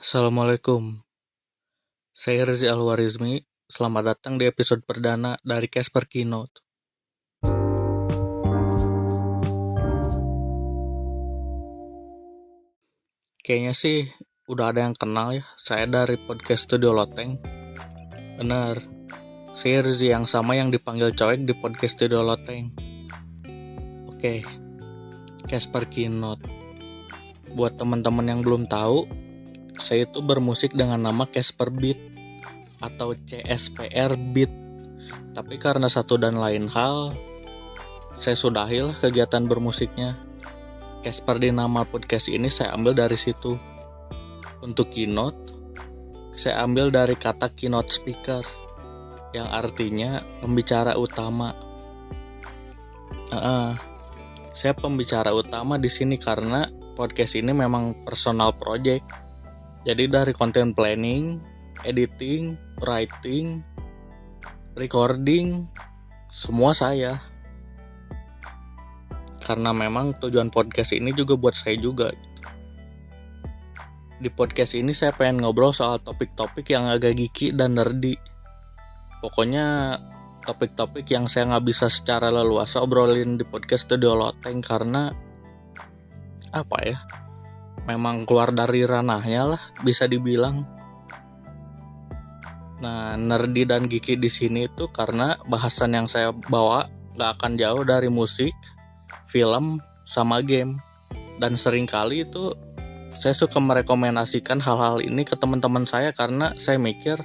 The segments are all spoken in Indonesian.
Assalamualaikum, saya Rezi Alwarizmi. Selamat datang di episode perdana dari Casper Keynote. Kayaknya sih udah ada yang kenal ya, saya dari podcast Studio Loteng. Bener, saya Rezi yang sama yang dipanggil Coek di podcast Studio Loteng. Oke, Casper Keynote. Buat teman-teman yang belum tahu, saya itu bermusik dengan nama Casper Beat atau CSPR Beat. Tapi karena satu dan lain hal, saya sudahilah kegiatan bermusiknya. Casper di nama podcast ini saya ambil dari situ. Untuk keynote, saya ambil dari kata keynote speaker, yang artinya pembicara utama. Saya pembicara utama di sini karena podcast ini memang personal project. Jadi dari content planning, editing, writing, recording, semua saya. Karena memang tujuan podcast ini juga buat saya juga. Di podcast ini saya pengen ngobrol soal topik-topik yang agak geeky dan nerdy. Pokoknya topik-topik yang saya nggak bisa secara leluasa obrolin di podcast Studio Loteng karena memang keluar dari ranahnya lah, bisa dibilang. Nah, nerdy dan geeky di sini itu karena bahasan yang saya bawa nggak akan jauh dari musik, film, sama game. Dan seringkali itu saya suka merekomendasikan hal-hal ini ke teman-teman saya karena saya mikir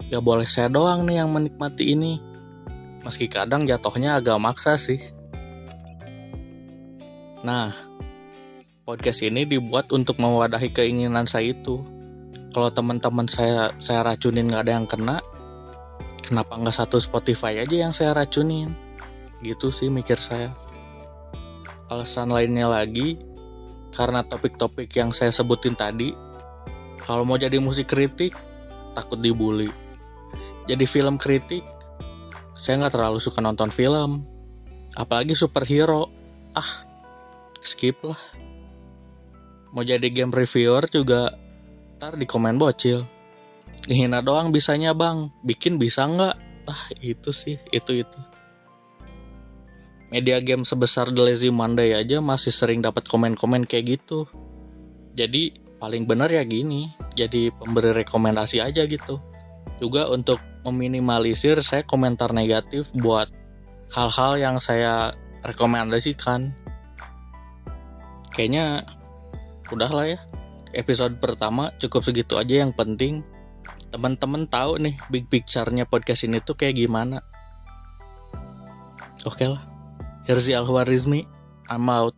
ya boleh saya doang nih yang menikmati ini. Meski kadang jatuhnya agak maksa sih. Nah, podcast ini dibuat untuk mewadahi keinginan saya itu. Kalau teman-teman saya racunin gak ada yang kena, kenapa gak satu Spotify aja yang saya racunin? Gitu sih mikir saya. Alasan lainnya lagi, karena topik-topik yang saya sebutin tadi, kalau mau jadi musik kritik, takut dibully. Jadi film kritik, saya gak terlalu suka nonton film. Apalagi superhero, skip lah. Mau jadi game reviewer juga, ntar di komen bocil. Ngehina doang bisanya bang, bikin bisa gak? Itu sih, itu. Media game sebesar The Lazy Monday aja masih sering dapat komen-komen kayak gitu. Jadi paling benar ya gini, jadi pemberi rekomendasi aja gitu. Juga untuk meminimalisir saya komentar negatif buat hal-hal yang saya rekomendasikan. Kayaknya udahlah ya. Episode pertama cukup segitu aja, yang penting teman-teman tahu nih big picture-nya podcast ini tuh kayak gimana. Oke lah. Rezi Alwarizmi, I'm out.